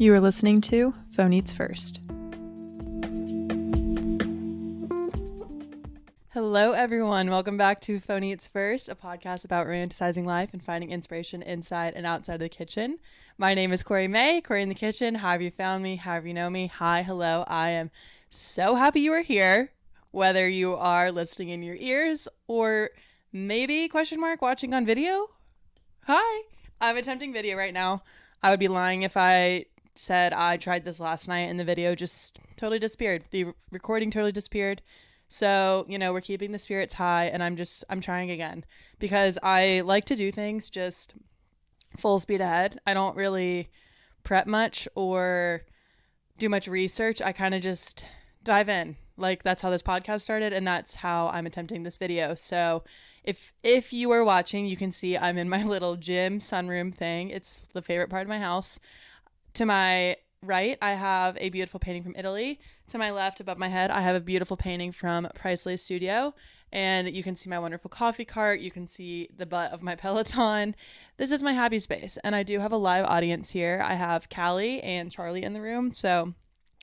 You are listening to Phone Eats First. Hello, everyone. Welcome back to Phone Eats First, a podcast about romanticizing life and finding inspiration inside and outside of the kitchen. My name is Corey May, Corey in the Kitchen. How have you found me? How have you know me? Hi, hello. I am so happy you are here, whether you are listening in your ears or maybe, watching on video. Hi. I'm attempting video right now. I would be lying if I said I tried this last night and the video just totally disappeared. The recording totally disappeared. So, we're keeping the spirits high, and I'm trying again because I like to do things just full speed ahead. I don't really prep much or do much research. I kind of just dive in. Like, that's how this podcast started, and that's how I'm attempting this video. So if you are watching, you can see I'm in my little gym sunroom thing. It's the favorite part of my house. To my right, I have a beautiful painting from Italy. To my left, above my head, I have a beautiful painting from Priceless Studio. And you can see my wonderful coffee cart. You can see the butt of my Peloton. This is my happy space. And I do have a live audience here. I have Callie and Charlie in the room. So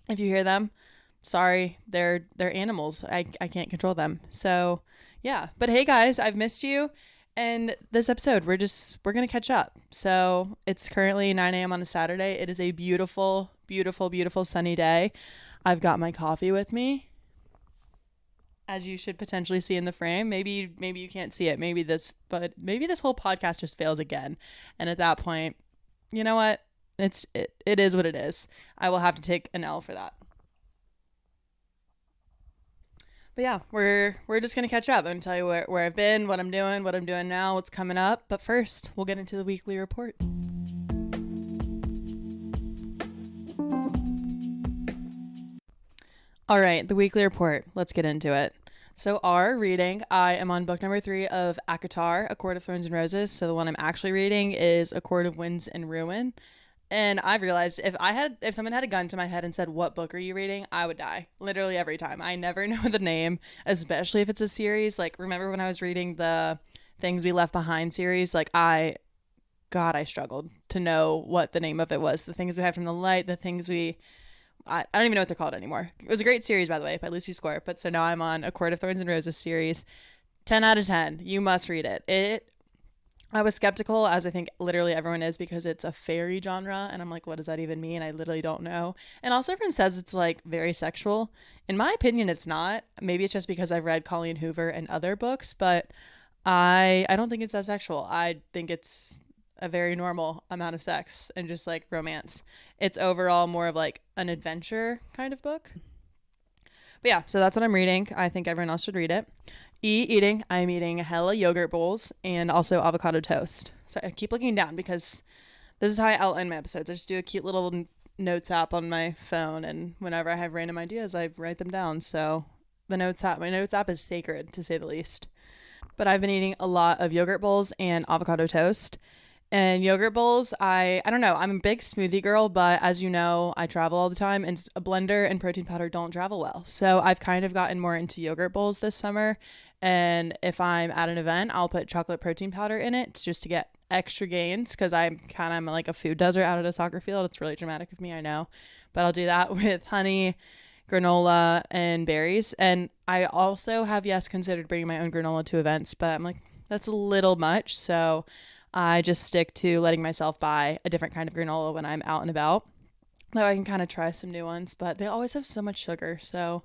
if you hear them, sorry, they're animals. I can't control them. So yeah. But hey guys, I've missed you. And this episode, we're going to catch up. So it's currently 9 a.m. on a Saturday. It is a beautiful, beautiful, beautiful sunny day. I've got my coffee with me, as you should potentially see in the frame. Maybe you can't see it. Maybe this whole podcast just fails again. And at that point, you know what? It is what it is. I will have to take an L for that. But yeah, we're just going to catch up and tell you where I've been, what I'm doing now, what's coming up. But first, we'll get into the weekly report. All right, the weekly report. Let's get into it. So our reading, I am on book number 3 of ACOTAR, A Court of Thorns and Roses. So the one I'm actually reading is A Court of Winds and Ruin. And I've realized if someone had a gun to my head and said, "What book are you reading?" I would die. Literally every time. I never know the name, especially if it's a series. Like, remember when I was reading the Things We Left Behind series? Like, I struggled to know what the name of it was. The Things We Had from the Light, I don't even know what they're called anymore. It was a great series, by the way, by Lucy Score. But so now I'm on A Court of Thorns and Roses series. 10 out of 10. You must read it. I was skeptical, as I think literally everyone is, because it's a fairy genre, and I'm like, what does that even mean? I literally don't know. And also everyone says it's like very sexual. In my opinion, it's not. Maybe it's just because I've read Colleen Hoover and other books, but I don't think it's that sexual. I think it's a very normal amount of sex and just like romance. It's overall more of like an adventure kind of book. But yeah, so that's what I'm reading. I think everyone else should read it. Eating. I'm eating hella yogurt bowls and also avocado toast. So I keep looking down because this is how I outline my episodes. I just do a cute little notes app on my phone, and whenever I have random ideas, I write them down. So my notes app is sacred, to say the least. But I've been eating a lot of yogurt bowls and avocado toast. And yogurt bowls, I don't know. I'm a big smoothie girl, but as you know, I travel all the time, and a blender and protein powder don't travel well. So I've kind of gotten more into yogurt bowls this summer. And if I'm at an event, I'll put chocolate protein powder in it just to get extra gains, because I'm like a food desert out at a soccer field. It's really dramatic of me, I know. But I'll do that with honey, granola, and berries. And I also have, considered bringing my own granola to events, but I'm like, that's a little much. So I just stick to letting myself buy a different kind of granola when I'm out and about. Though I can kind of try some new ones, but they always have so much sugar. So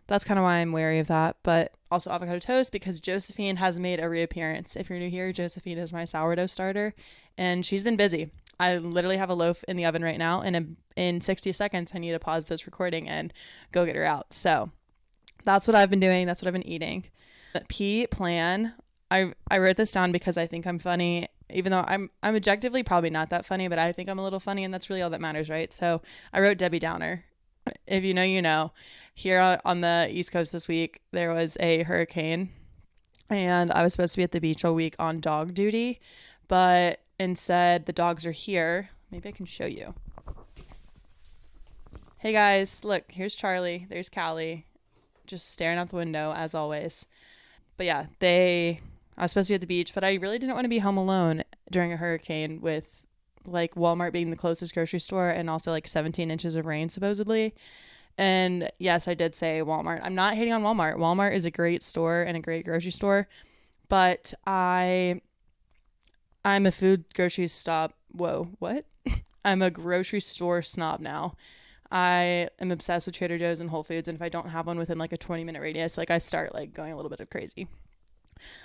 that's kind of why I'm wary of that. But also avocado toast, because Josephine has made a reappearance. If you're new here, Josephine is my sourdough starter, and she's been busy. I literally have a loaf in the oven right now, and in 60 seconds, I need to pause this recording and go get her out. So that's what I've been doing. That's what I've been eating. P plan. I wrote this down because I think I'm funny, even though I'm objectively probably not that funny, but I think I'm a little funny, and that's really all that matters, right? So I wrote Debbie Downer. If you know, you know. Here on the East Coast this week, there was a hurricane, and I was supposed to be at the beach all week on dog duty, but instead the dogs are here. Maybe I can show you. Hey guys, look, here's Charlie. There's Callie, just staring out the window as always. But yeah, I was supposed to be at the beach, but I really didn't want to be home alone during a hurricane with like Walmart being the closest grocery store and also like 17 inches of rain supposedly. And yes, I did say Walmart. I'm not hating on Walmart. Walmart is a great store and a great grocery store, but I'm a food grocery stop. Whoa, what? I'm a grocery store snob now. I am obsessed with Trader Joe's and Whole Foods, and if I don't have one within like a 20-minute radius, like I start like going a little bit of crazy.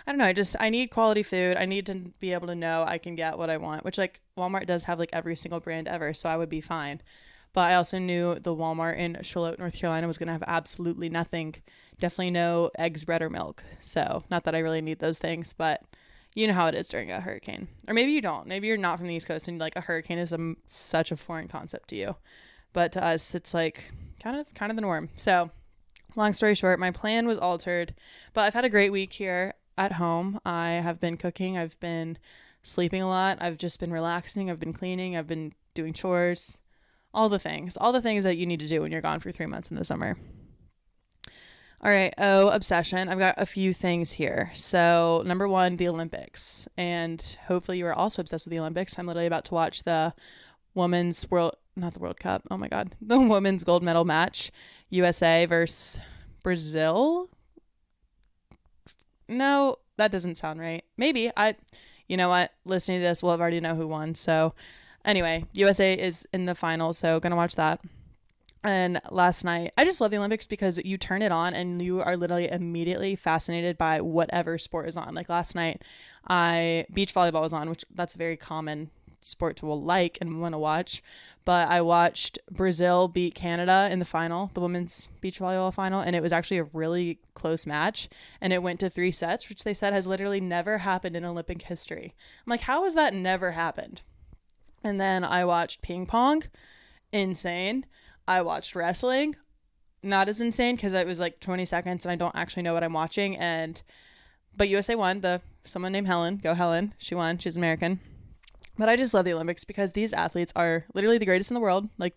I don't know. I need quality food. I need to be able to know I can get what I want, which like Walmart does have like every single brand ever, so I would be fine. But I also knew the Walmart in Charlotte, North Carolina was going to have absolutely nothing. Definitely no eggs, bread, or milk. So not that I really need those things, but you know how it is during a hurricane. Or maybe you don't. Maybe you're not from the East Coast and like a hurricane is such a foreign concept to you. But to us, it's like kind of the norm. So long story short, my plan was altered, but I've had a great week here at home. I have been cooking. I've been sleeping a lot. I've just been relaxing. I've been cleaning. I've been doing chores. All the things that you need to do when you're gone for 3 months in the summer. All right. Oh, obsession. I've got a few things here. So number one, the Olympics. And hopefully you are also obsessed with the Olympics. I'm literally about to watch the not the World Cup. Oh my God. The women's gold medal match. USA versus Brazil. No, that doesn't sound right. Maybe. You know what? Listening to this, we'll have already know who won. So anyway, USA is in the final, so gonna watch that. And last night, I just love the Olympics because you turn it on and you are literally immediately fascinated by whatever sport is on. Like last night, beach volleyball was on, which that's a very common sport to like and want to watch. But I watched Brazil beat Canada in the final, the women's beach volleyball final, and it was actually a really close match. And it went to 3 sets, which they said has literally never happened in Olympic history. I'm like, how has that never happened? And then I watched ping pong, insane. I watched wrestling, not as insane because it was like 20 seconds and I don't actually know what I'm watching. But USA won. Someone named Helen, go Helen. She won. She's American. But I just love the Olympics because these athletes are literally the greatest in the world. Like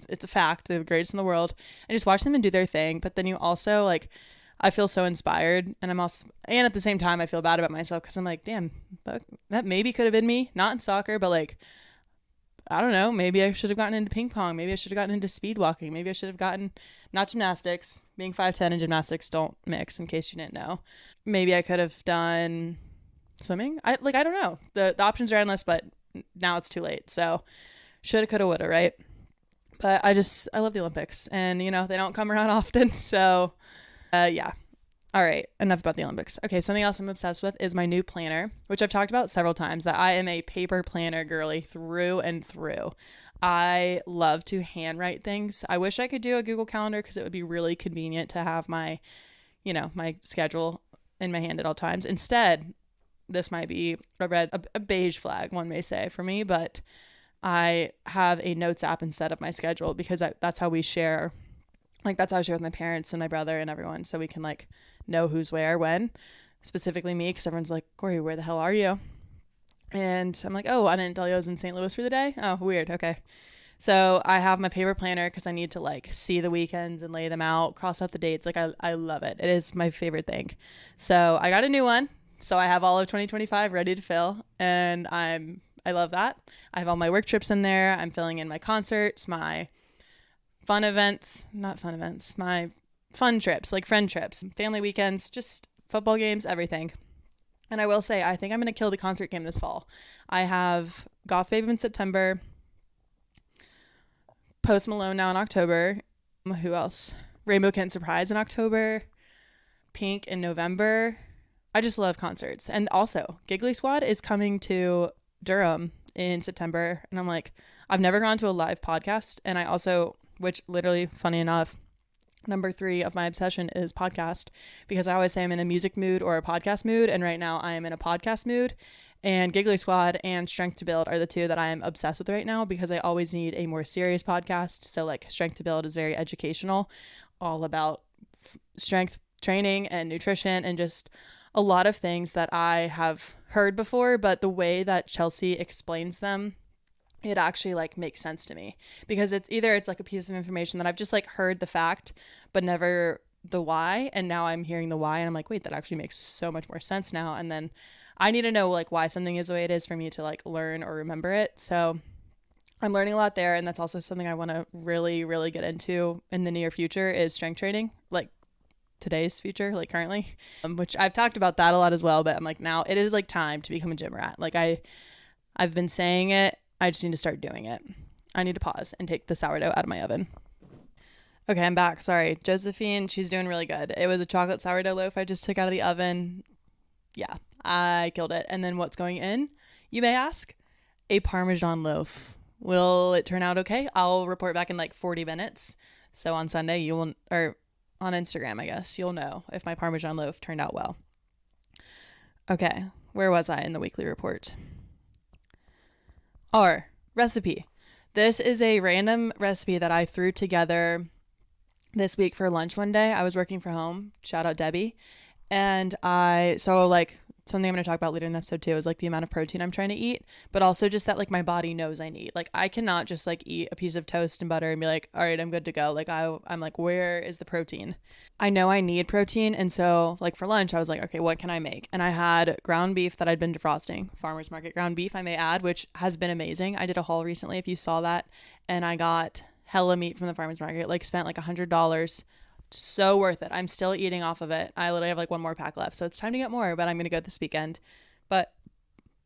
it's a fact, they're the greatest in the world. And just watch them do their thing. But then you also like, I feel so inspired, and and at the same time I feel bad about myself because I'm like, damn, that maybe could have been me, not in soccer, but like, I don't know, maybe I should have gotten into ping pong, maybe I should have gotten into speed walking, maybe I should have gotten, not gymnastics, being 5'10" and gymnastics don't mix, in case you didn't know. Maybe I could have done swimming. I don't know, the options are endless, but now it's too late. So shoulda, coulda, woulda, right? But I love the Olympics, and you know, they don't come around often. So yeah. All right, enough about the Olympics. Okay, something else I'm obsessed with is my new planner, which I've talked about several times, that I am a paper planner girly through and through. I love to handwrite things. I wish I could do a Google Calendar because it would be really convenient to have my schedule in my hand at all times. Instead, this might be a beige flag, one may say, for me, but I have a notes app instead of my schedule because that's how we share. Like, that's how I share with my parents and my brother and everyone, so we can like know who's where when, specifically me, because everyone's like, Corey, where the hell are you? And I'm like, oh, I didn't tell you I was in St. Louis for the day. Oh, weird. Okay. So I have my paper planner because I need to like see the weekends and lay them out, cross out the dates. Like I love it. It is my favorite thing. So I got a new one. So I have all of 2025 ready to fill, and I love that. I have all my work trips in there. I'm filling in my concerts, my my fun trips, like friend trips, family weekends, just football games, everything. And I will say, I think I'm going to kill the concert game this fall. I have Goth Babe in September, Post Malone now in October. Who else? Rainbow Kitten Surprise in October, Pink in November. I just love concerts. And also, Giggly Squad is coming to Durham in September. And I'm like, I've never gone to a live podcast. And I also, which literally, funny enough, number 3 of my obsession is podcast, because I always say I'm in a music mood or a podcast mood, and right now I am in a podcast mood. And Giggly Squad and Strength to Build are the 2 that I am obsessed with right now, because I always need a more serious podcast. So like Strength to Build is very educational, all about strength training and nutrition and just a lot of things that I have heard before, but the way that Chelsea explains them, it actually like makes sense to me, because it's like a piece of information that I've just like heard the fact but never the why, and now I'm hearing the why and I'm like, wait, that actually makes so much more sense now. And then I need to know like why something is the way it is for me to like learn or remember it. So I'm learning a lot there, and that's also something I want to really, really get into in the near future is strength training, like today's future, like currently, which I've talked about that a lot as well. But I'm like, now it is like time to become a gym rat. Like I've been saying it. I just need to start doing it. I need to pause and take the sourdough out of my oven. Okay, I'm back. Sorry. Josephine, she's doing really good. It was a chocolate sourdough loaf I just took out of the oven. Yeah, I killed it. And then what's going in, you may ask? A Parmesan loaf. Will it turn out okay? I'll report back in like 40 minutes. So on Sunday, you will, or on Instagram, I guess, you'll know if my Parmesan loaf turned out well. Okay, where was I in the weekly report? R, recipe. This is a random recipe that I threw together this week for lunch one day. I was working from home. Shout out Debbie. And something I'm going to talk about later in the episode too is like the amount of protein I'm trying to eat, but also just that like my body knows I need. Like I cannot just like eat a piece of toast and butter and be like, all right, I'm good to go. Like I'm like, where is the protein? I know I need protein. And so like for lunch, I was like, okay, what can I make? And I had ground beef that I'd been defrosting, farmer's market ground beef, I may add, which has been amazing. I did a haul recently, if you saw that, and I got hella meat from the farmer's market, like spent like $100. So worth it. I'm still eating off of it. I literally have like one more pack left, so it's time to get more, but I'm going to go this weekend. But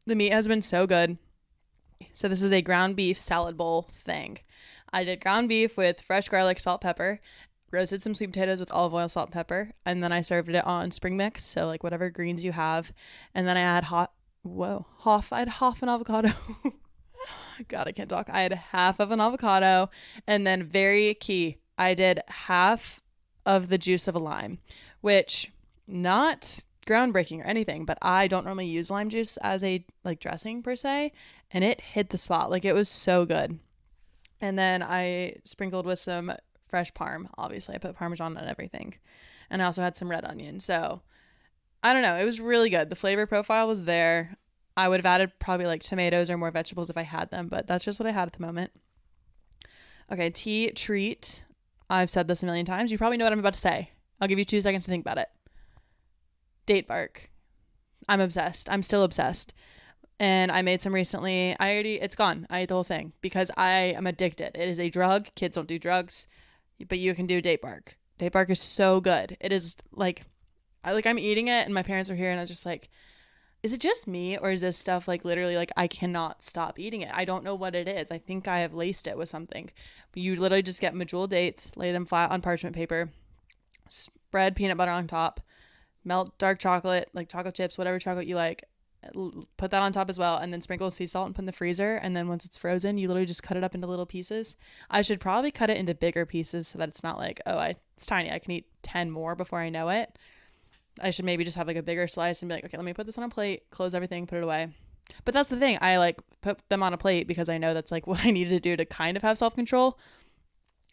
the meat has been so good. So this is a ground beef salad bowl thing. I did ground beef with fresh garlic, salt, pepper, roasted some sweet potatoes with olive oil, salt, pepper, and then I served it on spring mix, so like whatever greens you have. And then I had half an avocado. God, I can't talk. I had half of an avocado, and then very key, I did half of the juice of a lime, which not groundbreaking or anything, but I don't normally use lime juice as a like dressing per se, and it hit the spot. Like it was so good. And then I sprinkled with some fresh parm. Obviously I put Parmesan on everything, and I also had some red onion. So I don't know, it was really good. The flavor profile was there. I would have added probably like tomatoes or more vegetables if I had them, but that's just what I had at the moment. Okay, tea treat. I've said this a million times. You probably know what I'm about to say. I'll give you 2 seconds to think about it. Date bark. I'm obsessed. I'm still obsessed. And I made some recently. It's gone. I ate the whole thing because I am addicted. It is a drug. Kids don't do drugs, but you can do date bark. Date bark is so good. It is like, I'm eating it and my parents are here and I was just like, is it just me or is this stuff like literally like I cannot stop eating it? I don't know what it is. I think I have laced it with something. But you literally just get medjool dates, lay them flat on parchment paper, spread peanut butter on top, melt dark chocolate, like chocolate chips, whatever chocolate you like, put that on top as well, and then sprinkle sea salt and put in the freezer. And then once it's frozen, you literally just cut it up into little pieces. I should probably cut it into bigger pieces so that it's not like, it's tiny. I can eat 10 more before I know it. I should maybe just have like a bigger slice and be like, okay, let me put this on a plate, close everything, put it away. But that's the thing. I like put them on a plate because I know that's like what I need to do to kind of have self-control.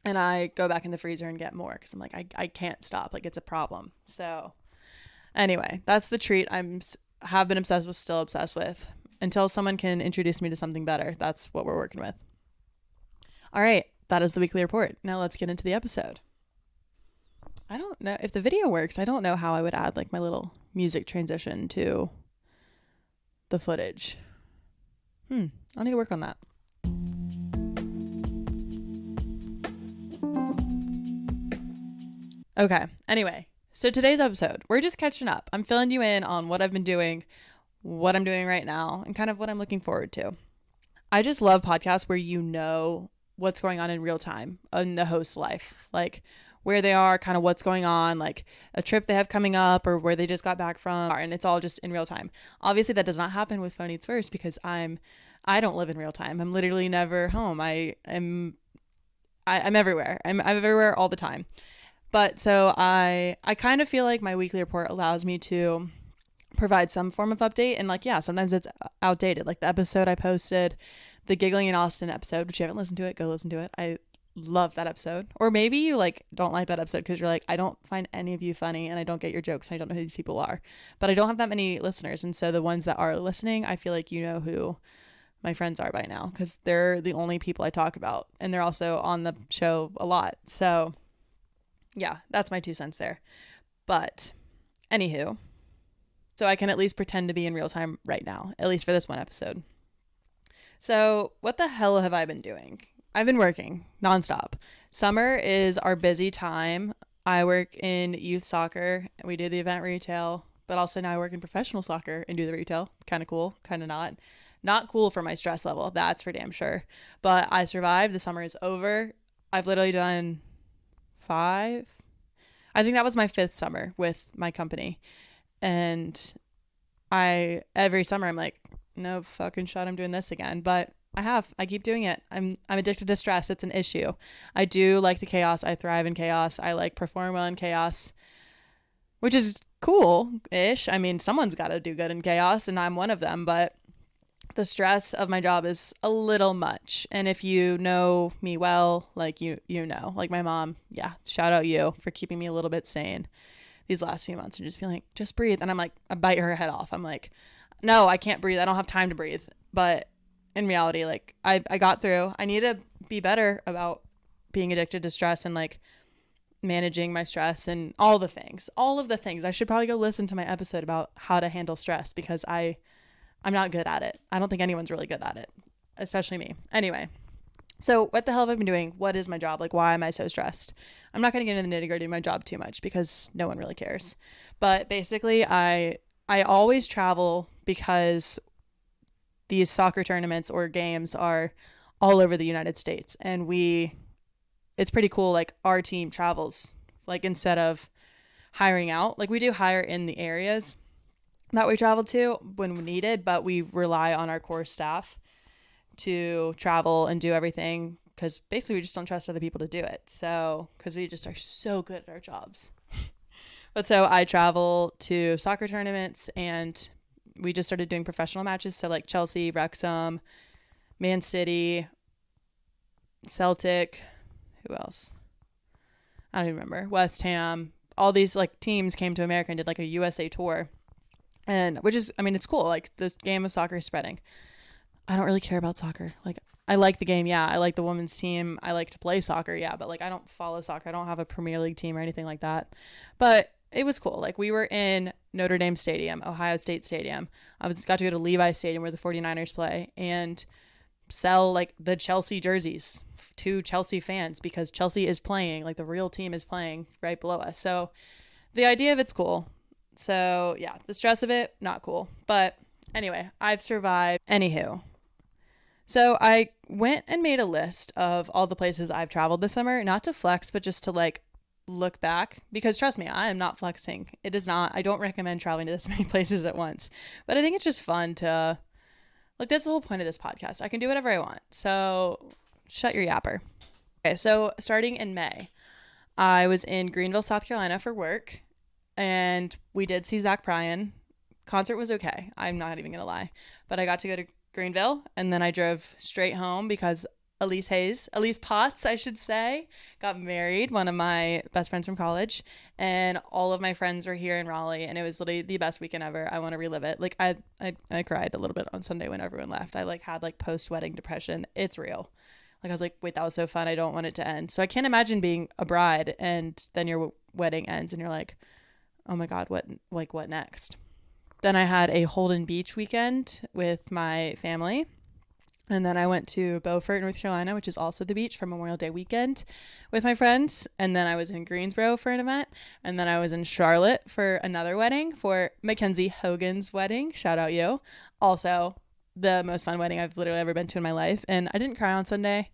And I go back in the freezer and get more because I'm like, I can't stop. Like it's a problem. So anyway, that's the treat have been obsessed with, still obsessed with, until someone can introduce me to something better. That's what we're working with. All right. That is the weekly report. Now let's get into the episode. I don't know if the video works. I don't know how I would add like my little music transition to the footage. I'll need to work on that. Okay. Anyway, so today's episode, we're just catching up. I'm filling you in on what I've been doing, what I'm doing right now, and kind of what I'm looking forward to. I just love podcasts where you know what's going on in real time in the host's life. Like where they are, kind of what's going on, like a trip they have coming up or where they just got back from, and it's all just in real time. Obviously that does not happen with Phone Eats First because I don't live in real time. I'm literally never home. I'm everywhere. I'm everywhere all the time. But so I kind of feel like my weekly report allows me to provide some form of update, and like, yeah, sometimes it's outdated. Like the episode I posted, the Giggling in Austin episode, which you haven't listened to it, go listen to it. I love that episode. Or maybe you like don't like that episode because you're like, I don't find any of you funny and I don't get your jokes and I don't know who these people are. But I don't have that many listeners, and so the ones that are listening, I feel like you know who my friends are by now because they're the only people I talk about, and they're also on the show a lot. So yeah, that's my 2 cents there. But anywho, so I can at least pretend to be in real time right now, at least for this one episode. So what the hell have I been doing? I've been working nonstop. Summer is our busy time. I work in youth soccer and we do the event retail, but also now I work in professional soccer and do the retail. Kind of cool, kind of not. Not cool for my stress level, that's for damn sure. But I survived. The summer is over. I've literally done 5. I think that was my 5th summer with my company. And every summer I'm like, no fucking shot, I'm doing this again. But I keep doing it. I'm addicted to stress. It's an issue. I do like the chaos. I thrive in chaos. I like perform well in chaos, which is cool-ish. I mean, someone's got to do good in chaos and I'm one of them, but the stress of my job is a little much. And if you know me well, like you know, like my mom, yeah, shout out you for keeping me a little bit sane these last few months and just being like, just breathe. And I'm like, I bite her head off. I'm like, no, I can't breathe. I don't have time to breathe. But in reality, like I got through. I need to be better about being addicted to stress and like managing my stress and all of the things. I should probably go listen to my episode about how to handle stress because I'm not good at it. I don't think anyone's really good at it, especially me. Anyway, so what the hell have I been doing? What is my job? Like, why am I so stressed? I'm not going to get into the nitty-gritty of my job too much because no one really cares. But basically, I always travel because these soccer tournaments or games are all over the United States. And it's pretty cool. Like, our team travels, like, instead of hiring out. Like, we do hire in the areas that we travel to when needed, but we rely on our core staff to travel and do everything because basically we just don't trust other people to do it. So, because we just are so good at our jobs. But so I travel to soccer tournaments and we just started doing professional matches. So like Chelsea, Wrexham, Man City, Celtic, who else? I don't even remember. West Ham. All these like teams came to America and did like a USA tour. And which is, I mean, it's cool. Like this game of soccer is spreading. I don't really care about soccer. Like I like the game. Yeah. I like the women's team. I like to play soccer. Yeah. But like, I don't follow soccer. I don't have a Premier League team or anything like that. But it was cool. Like we were in Notre Dame Stadium, Ohio State Stadium. Got to go to Levi Stadium where the 49ers play and sell like the Chelsea jerseys to Chelsea fans because Chelsea is playing, like the real team is playing right below us. So the idea of it's cool. So yeah, the stress of it, not cool. But anyway, I've survived. Anywho. So I went and made a list of all the places I've traveled this summer, not to flex, but just to like look back because trust me, I am not flexing. It is not. I don't recommend traveling to this many places at once, but I think it's just fun to like, that's the whole point of this podcast. I can do whatever I want. So shut your yapper. Okay. So starting in May, I was in Greenville, South Carolina for work and we did see Zach Bryan. Concert was okay. I'm not even going to lie, but I got to go to Greenville and then I drove straight home because Elise Potts, I should say, got married, one of my best friends from college, and all of my friends were here in Raleigh, and it was literally the best weekend ever. I want to relive it. Like I cried a little bit on Sunday when everyone left. I like had like post-wedding depression. It's real. Like I was like, wait, that was so fun. I don't want it to end. So I can't imagine being a bride and then your wedding ends and you're like, oh my God, what next? Then I had a Holden Beach weekend with my family. And then I went to Beaufort, North Carolina, which is also the beach for Memorial Day weekend with my friends. And then I was in Greensboro for an event. And then I was in Charlotte for another wedding for Mackenzie Hogan's wedding. Shout out you. Also, the most fun wedding I've literally ever been to in my life. And I didn't cry on Sunday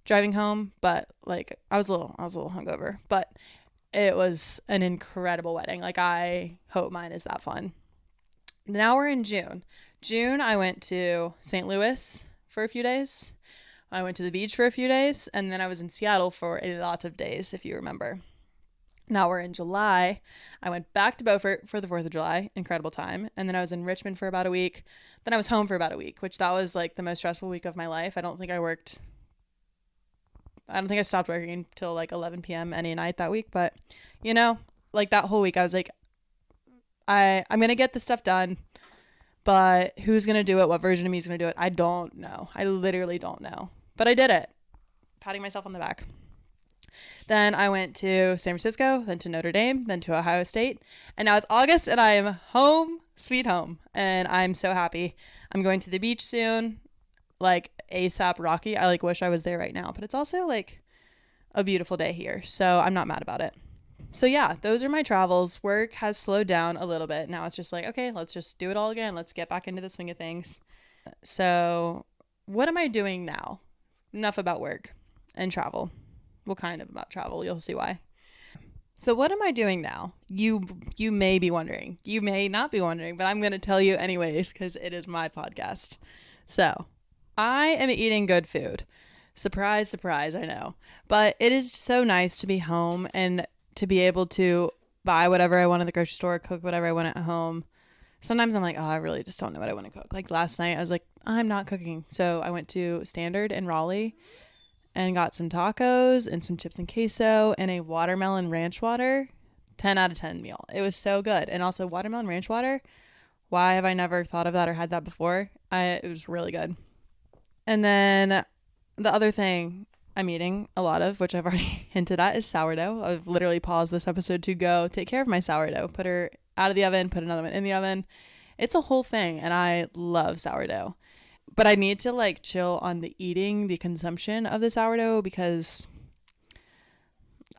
driving home, but like I was a little hungover. But it was an incredible wedding. Like I hope mine is that fun. Now we're in June. I went to St. Louis for a few days. I went to the beach for a few days, and then I was in Seattle for a lot of days, if you remember. Now we're in July. I went back to Beaufort for the 4th of July. Incredible time. And then I was in Richmond for about a week. Then I was home for about a week, which that was like the most stressful week of my life. I don't think I stopped working until like 11 p.m. any night that week. But, you know, like that whole week, I was like, I'm going to get this stuff done. But who's going to do it? What version of me is going to do it? I don't know. I literally don't know. But I did it. Patting myself on the back. Then I went to San Francisco, then to Notre Dame, then to Ohio State. And now it's August and I am home, sweet home. And I'm so happy. I'm going to the beach soon, like ASAP Rocky. I like wish I was there right now, but it's also like a beautiful day here. So I'm not mad about it. So yeah, those are my travels. Work has slowed down a little bit. Now it's just like, okay, let's just do it all again. Let's get back into the swing of things. So what am I doing now? Enough about work and travel. Well, kind of about travel. You'll see why. So what am I doing now? You may be wondering. You may not be wondering, but I'm going to tell you anyways because it is my podcast. So I am eating good food. Surprise, surprise, I know. But it is so nice to be home and to be able to buy whatever I want at the grocery store, cook whatever I want at home. Sometimes I'm like, oh, I really just don't know what I want to cook. Like last night, I was like, I'm not cooking. So I went to Standard in Raleigh and got some tacos and some chips and queso and a watermelon ranch water. 10 out of 10 meal. It was so good. And also watermelon ranch water. Why have I never thought of that or had that before? It was really good. And then the other thing I'm eating a lot of, which I've already hinted at, is sourdough. I've literally paused this episode to go take care of my sourdough. Put her out of the oven, put another one in the oven. It's a whole thing, and I love sourdough. But I need to like chill on the consumption of the sourdough because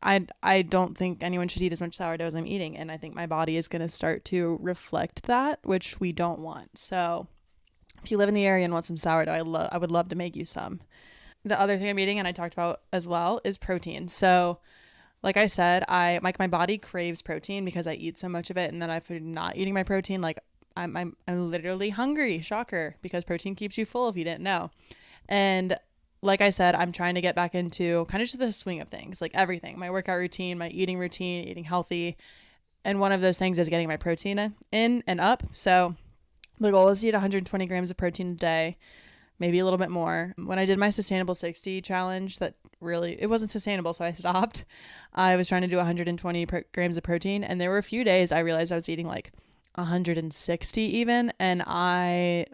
I don't think anyone should eat as much sourdough as I'm eating, and I think my body is going to start to reflect that, which we don't want. So if you live in the area and want some sourdough, I would love to make you some. The other thing I'm eating, and I talked about as well, is protein. So like I said, my body craves protein because I eat so much of it, and then if I'm not eating my protein, like I'm literally hungry. Shocker, because protein keeps you full if you didn't know. And like I said, I'm trying to get back into kind of just the swing of things, like everything, my workout routine, my eating routine, eating healthy. And one of those things is getting my protein in and up. So the goal is to eat 120 grams of protein a day, maybe a little bit more. When I did my sustainable 60 challenge, it wasn't sustainable, so I stopped. I was trying to do 120 grams of protein, and there were a few days I realized I was eating like 160 even, and I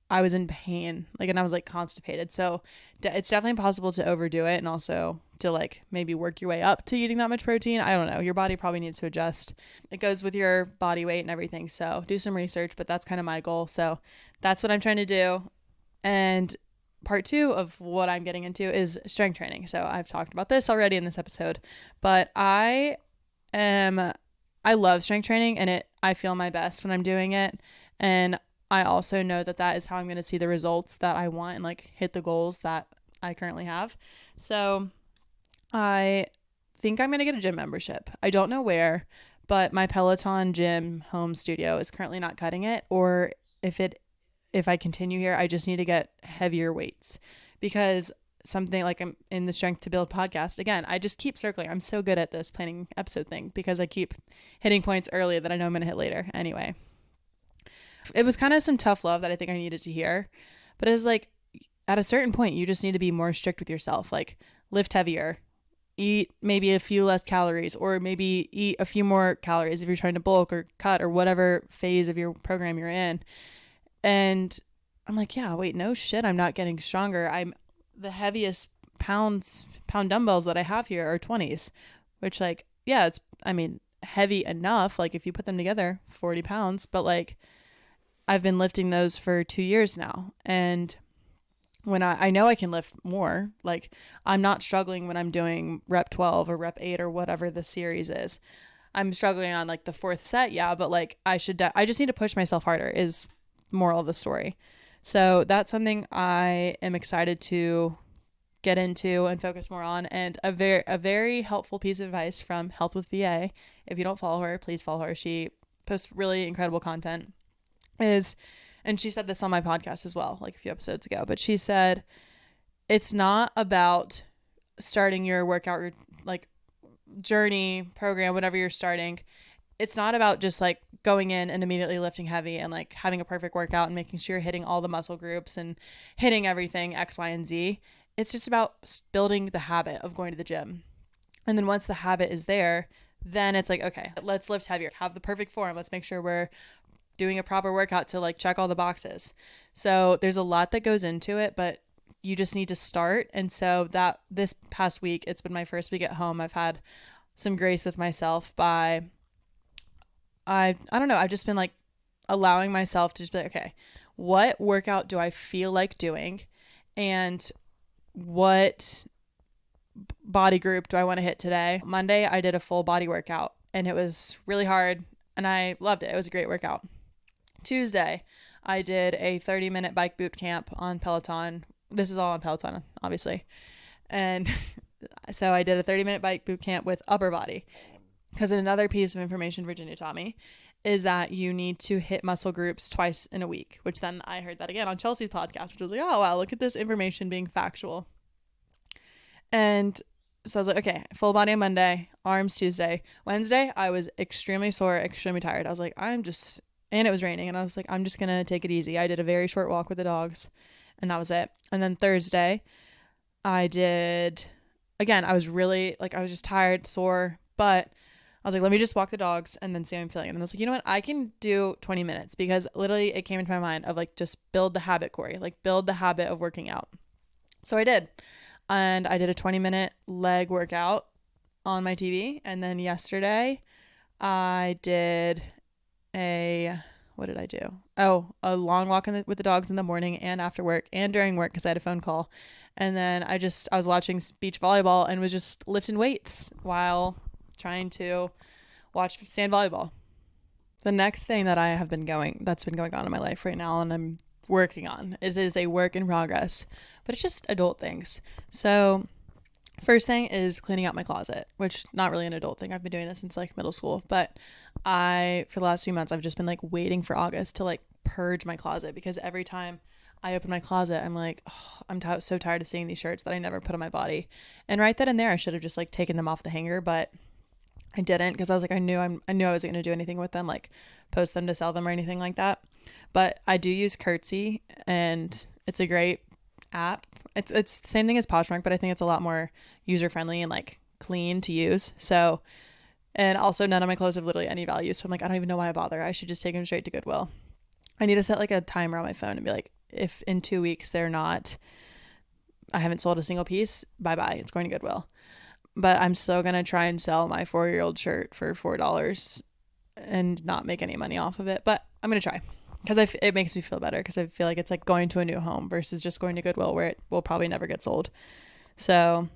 was in pain, and I was like constipated. So it's definitely possible to overdo it, and also to like maybe work your way up to eating that much protein. I don't know. Your body probably needs to adjust. It goes with your body weight and everything. So do some research, but that's kind of my goal. So that's what I'm trying to do. And part 2 of what I'm getting into is strength training. So I've talked about this already in this episode, but I love strength training, and I feel my best when I'm doing it. And I also know that is how I'm going to see the results that I want and like hit the goals that I currently have. So I think I'm going to get a gym membership. I don't know where, but my Peloton gym home studio is currently not cutting it, or if I continue here, I just need to get heavier weights, because something like I'm in the Strength to Build podcast. Again, I just keep circling. I'm so good at this planning episode thing because I keep hitting points early that I know I'm going to hit later. Anyway, it was kind of some tough love that I think I needed to hear, but it was like at a certain point, you just need to be more strict with yourself. Like lift heavier, eat maybe a few less calories, or maybe eat a few more calories if you're trying to bulk or cut or whatever phase of your program you're in. And I'm like, yeah, wait, no shit, I'm not getting stronger. The heaviest pound dumbbells that I have here are 20s, which like, yeah, heavy enough. Like if you put them together, 40 pounds, but like I've been lifting those for 2 years now. And when I know I can lift more, like I'm not struggling when I'm doing rep 12 or rep 8 or whatever the series is. I'm struggling on like the 4th set. Yeah. But like I just need to push myself harder is moral of the story. So that's something I am excited to get into and focus more on. And a very helpful piece of advice from Health with VA. If you don't follow her, please follow her. She posts really incredible content. And she said this on my podcast as well, like a few episodes ago, but she said, it's not about starting your workout, like journey program, whatever you're starting. It's not about just like going in and immediately lifting heavy and like having a perfect workout and making sure you're hitting all the muscle groups and hitting everything X, Y, and Z. It's just about building the habit of going to the gym. And then once the habit is there, then it's like, okay, let's lift heavier, have the perfect form. Let's make sure we're doing a proper workout to like check all the boxes. So there's a lot that goes into it, but you just need to start. And so that this past week, it's been my first week at home. I've had some grace with myself by, I don't know, I've just been like allowing myself to just be like, okay, what workout do I feel like doing? And what body group do I want to hit today? Monday, I did a full body workout and it was really hard and I loved it. It was a great workout. Tuesday, I did a 30-minute bike boot camp on Peloton. This is all on Peloton, obviously. And so I did a 30-minute bike boot camp with upper body. Because another piece of information Virginia taught me is that you need to hit muscle groups twice in a week, which then I heard that again on Chelsea's podcast, which was like, oh, wow, look at this information being factual. And so I was like, okay, full body on Monday, arms Tuesday. Wednesday, I was extremely sore, extremely tired. I was like, and it was raining. And I was like, I'm just going to take it easy. I did a very short walk with the dogs and that was it. And then Thursday, I was really like, I was just tired, sore, but I was like, let me just walk the dogs and then see how I'm feeling. And then I was like, you know what? I can do 20 minutes because literally it came into my mind of like, just build the habit, Corey, like build the habit of working out. So I did. And I did a 20-minute leg workout on my TV. And then yesterday I did what did I do? Oh, a long walk with the dogs in the morning and after work and during work because I had a phone call. And then I was watching beach volleyball and was just lifting weights while trying to watch stand volleyball. The next thing that's been going on in my life right now and I'm working on, it is a work in progress, but it's just adult things. So first thing is cleaning out my closet, which not really an adult thing. I've been doing this since like middle school, but for the last few months, I've just been like waiting for August to like purge my closet because every time I open my closet, I'm like, oh, I'm so tired of seeing these shirts that I never put on my body. And right then and there, I should have just like taken them off the hanger, but I didn't because I was like, I knew I wasn't going to do anything with them, like post them to sell them or anything like that. But I do use Curtsy and it's a great app. It's the same thing as Poshmark, but I think it's a lot more user friendly and like clean to use. So, and also none of my clothes have literally any value. So I'm like, I don't even know why I bother. I should just take them straight to Goodwill. I need to set like a timer on my phone and be like, if in 2 weeks I haven't sold a single piece, bye-bye, it's going to Goodwill. But I'm still going to try and sell my 4-year-old shirt for $4 and not make any money off of it. But I'm going to try because it makes me feel better because I feel like it's like going to a new home versus just going to Goodwill where it will probably never get sold. So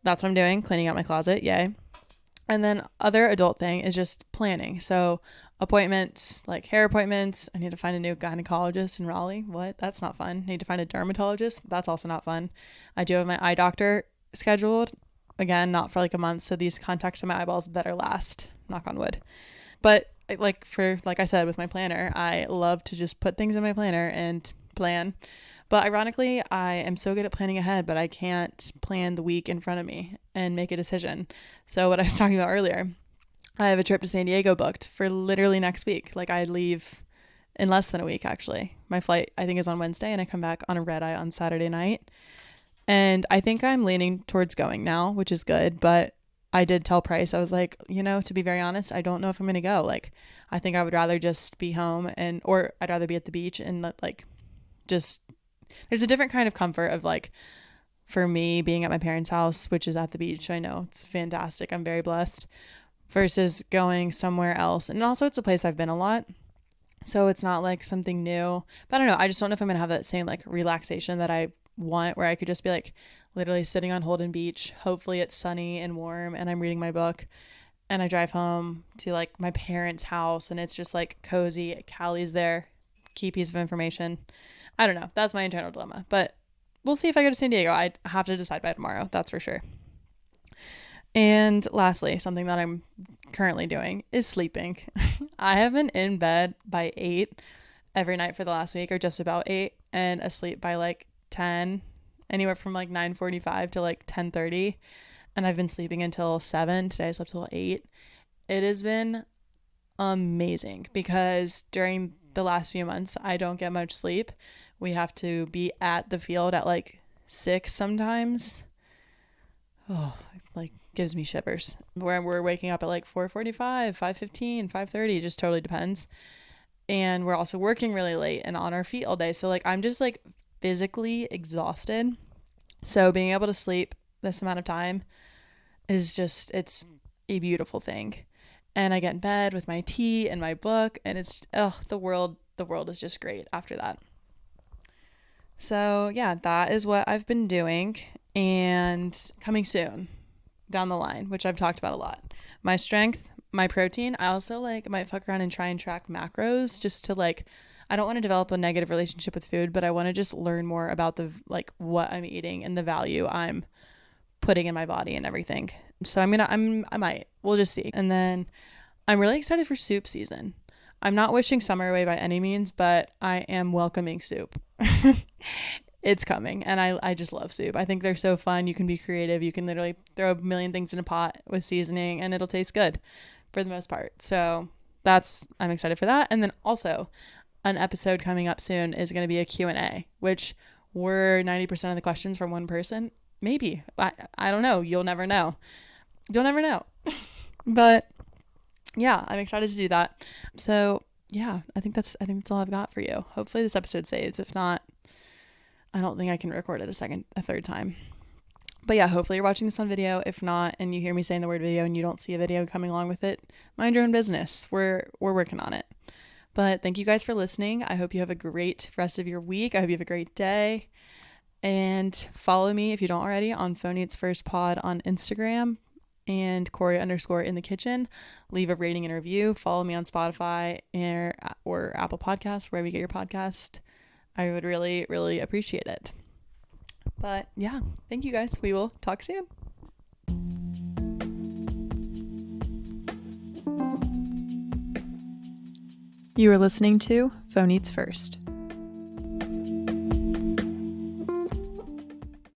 that's what I'm doing, cleaning out my closet. Yay. And then other adult thing is just planning. So appointments, like hair appointments. I need to find a new gynecologist in Raleigh. What? That's not fun. Need to find a dermatologist. That's also not fun. I do have my eye doctor scheduled. Again, not for like a month. So these contacts in my eyeballs better last. Knock on wood. But like I said, with my planner, I love to just put things in my planner and plan. But ironically, I am so good at planning ahead, but I can't plan the week in front of me and make a decision. So what I was talking about earlier, I have a trip to San Diego booked for literally next week. Like I leave in less than a week, actually. My flight, I think, is on Wednesday and I come back on a red eye on Saturday night. And I think I'm leaning towards going now, which is good. But I did tell Price, I was like, to be very honest, I don't know if I'm going to go. Like, I think I would rather just be home or I'd rather be at the beach and like just, there's a different kind of comfort of like, for me being at my parents' house, which is at the beach. I know it's fantastic. I'm very blessed versus going somewhere else. And also it's a place I've been a lot. So it's not like something new, but I don't know. I just don't know if I'm going to have that same like relaxation that I want where I could just be like literally sitting on Holden Beach. Hopefully it's sunny and warm and I'm reading my book and I drive home to like my parents' house and it's just like cozy. Callie's there, key piece of information. I don't know. That's my internal dilemma, but we'll see if I go to San Diego. I have to decide by tomorrow. That's for sure. And lastly, something that I'm currently doing is sleeping. I have been in bed by 8 every night for the last week or just about 8 and asleep by like 10, anywhere from like 9:45 to like 10:30, and I've been sleeping until 7. Today I slept till 8. It has been amazing because during the last few months I don't get much sleep. We have to be at the field at like 6 sometimes. Oh, like gives me shivers. Where we're waking up at like 4:45, 5:15, 5:30, just totally depends. And we're also working really late and on our feet all day. So like I'm just like physically exhausted. So being able to sleep this amount of time is just, it's a beautiful thing. And I get in bed with my tea and my book, and it's, the world is just great after that. So yeah, that is what I've been doing. And coming soon down the line, which I've talked about a lot, my strength, my protein. I also might fuck around and try and track macros just to I don't want to develop a negative relationship with food, but I want to just learn more about the what I'm eating and the value I'm putting in my body and everything. So I might, we'll just see. And then I'm really excited for soup season. I'm not wishing summer away by any means, but I am welcoming soup. It's coming, and I just love soup. I think they're so fun. You can be creative. You can literally throw a million things in a pot with seasoning and it'll taste good for the most part. So I'm excited for that. And then also an episode coming up soon is going to be a Q&A, which were 90% of the questions from one person. Maybe. I don't know. You'll never know. But yeah, I'm excited to do that. So yeah, I think that's all I've got for you. Hopefully this episode saves. If not, I don't think I can record it a third time. But yeah, hopefully you're watching this on video. If not, and you hear me saying the word video and you don't see a video coming along with it, mind your own business. We're working on it. But thank you guys for listening. I hope you have a great rest of your week. I hope you have a great day. And follow me, if you don't already, on Phone Eats First Pod on Instagram and Corey_in the kitchen. Leave a rating and review. Follow me on Spotify or Apple Podcasts, wherever you get your podcast. I would really, really appreciate it. But yeah, thank you guys. We will talk soon. You are listening to Phone Eats First.